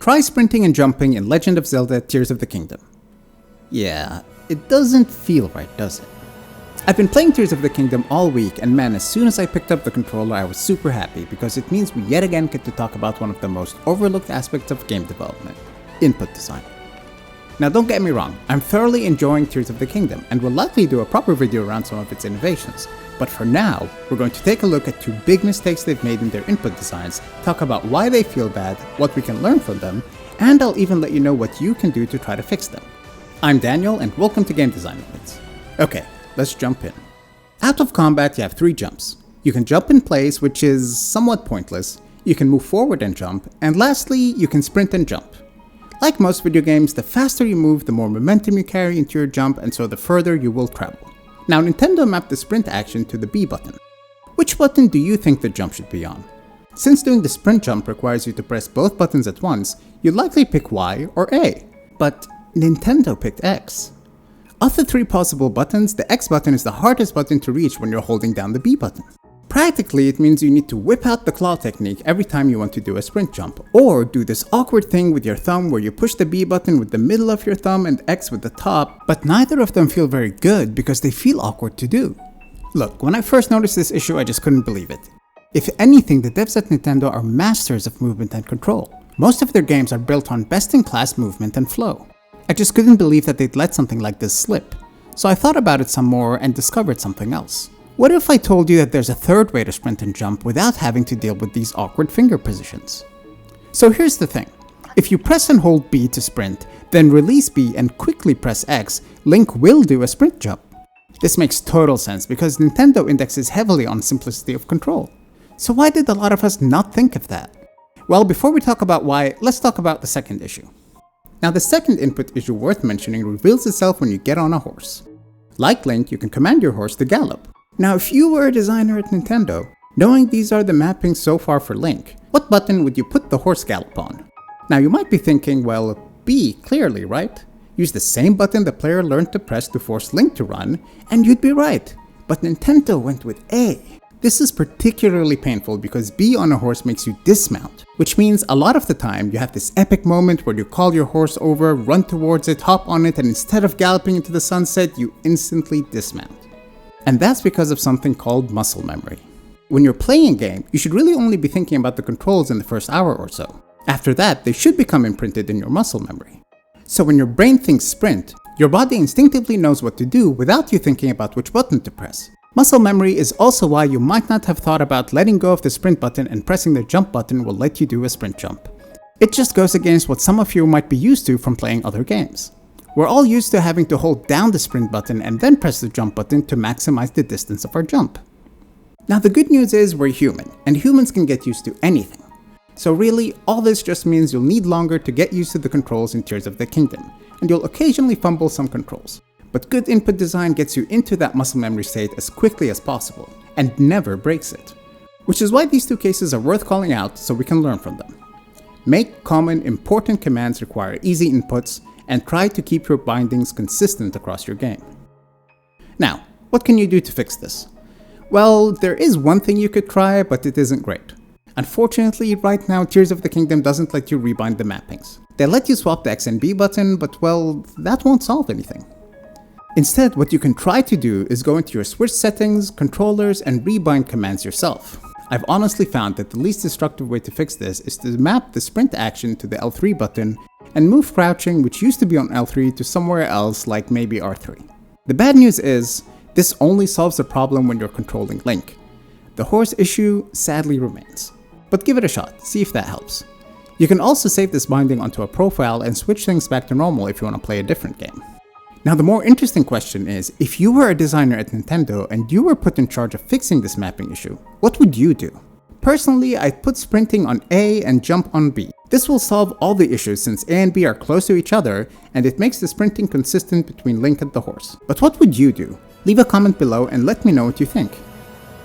try sprinting and jumping in Legend of Zelda Tears of the Kingdom. Yeah, it doesn't feel right, does it? I've been playing Tears of the Kingdom all week, and man, as soon as I picked up the controller I was super happy because it means we yet again get to talk about one of the most overlooked aspects of game development, input design. Now don't get me wrong, I'm thoroughly enjoying Tears of the Kingdom and will likely do a proper video around some of its innovations, but for now, we're going to take a look at two big mistakes they've made in their input designs, talk about why they feel bad, what we can learn from them, and I'll even let you know what you can do to try to fix them. I'm Daniel and welcome to Game Design Minutes. Okay, let's jump in. Out of combat, you have 3 jumps. You can jump in place, which is somewhat pointless, you can move forward and jump, and lastly, you can sprint and jump. Like most video games, the faster you move, the more momentum you carry into your jump, and so the further you will travel. Now, Nintendo mapped the sprint action to the B button. Which button do you think the jump should be on? Since doing the sprint jump requires you to press both buttons at once, you'd likely pick Y or A. But Nintendo picked X. Of the 3 possible buttons, the X button is the hardest button to reach when you're holding down the B button. Practically, it means you need to whip out the claw technique every time you want to do a sprint jump, or do this awkward thing with your thumb where you push the B button with the middle of your thumb and X with the top, but neither of them feel very good because they feel awkward to do. Look, when I first noticed this issue, I just couldn't believe it. If anything, the devs at Nintendo are masters of movement and control. Most of their games are built on best-in-class movement and flow. I just couldn't believe that they'd let something like this slip, so I thought about it some more and discovered something else. What if I told you that there's a third way to sprint and jump without having to deal with these awkward finger positions? So here's the thing. If you press and hold B to sprint, then release B and quickly press X, Link will do a sprint jump. This makes total sense because Nintendo indexes heavily on simplicity of control. So why did a lot of us not think of that? Well, before we talk about why, let's talk about the second issue. Now the second input issue worth mentioning reveals itself when you get on a horse. Like Link, you can command your horse to gallop. Now if you were a designer at Nintendo, knowing these are the mappings so far for Link, what button would you put the horse gallop on? Now you might be thinking, well, B clearly, right? Use the same button the player learned to press to force Link to run, and you'd be right. But Nintendo went with A. This is particularly painful because B on a horse makes you dismount, which means a lot of the time you have this epic moment where you call your horse over, run towards it, hop on it, and instead of galloping into the sunset, you instantly dismount. And that's because of something called muscle memory. When you're playing a game, you should really only be thinking about the controls in the first hour or so. After that, they should become imprinted in your muscle memory. So when your brain thinks sprint, your body instinctively knows what to do without you thinking about which button to press. Muscle memory is also why you might not have thought about letting go of the sprint button and pressing the jump button will let you do a sprint jump. It just goes against what some of you might be used to from playing other games. We're all used to having to hold down the sprint button and then press the jump button to maximize the distance of our jump. Now the good news is we're human, and humans can get used to anything. So really, all this just means you'll need longer to get used to the controls in Tears of the Kingdom, and you'll occasionally fumble some controls. But good input design gets you into that muscle memory state as quickly as possible, and never breaks it. Which is why these 2 cases are worth calling out so we can learn from them. Make common, important commands require easy inputs, and try to keep your bindings consistent across your game. Now, what can you do to fix this? Well, there is one thing you could try, but it isn't great. Unfortunately, right now Tears of the Kingdom doesn't let you rebind the mappings. They let you swap the X and B button, but well, that won't solve anything. Instead, what you can try to do is go into your Switch settings, controllers, and rebind commands yourself. I've honestly found that the least destructive way to fix this is to map the sprint action to the L3 button and move crouching, which used to be on L3, to somewhere else like maybe R3. The bad news is, this only solves the problem when you're controlling Link. The horse issue sadly remains. But give it a shot, see if that helps. You can also save this binding onto a profile and switch things back to normal if you want to play a different game. Now the more interesting question is, if you were a designer at Nintendo and you were put in charge of fixing this mapping issue, what would you do? Personally, I'd put sprinting on A and jump on B. This will solve all the issues since A and B are close to each other, and it makes the sprinting consistent between Link and the horse. But what would you do? Leave a comment below and let me know what you think.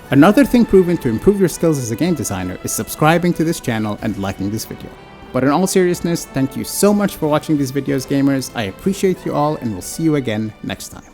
Another thing proven to improve your skills as a game designer is subscribing to this channel and liking this video. But in all seriousness, thank you so much for watching these videos, gamers. I appreciate you all, and we'll see you again next time.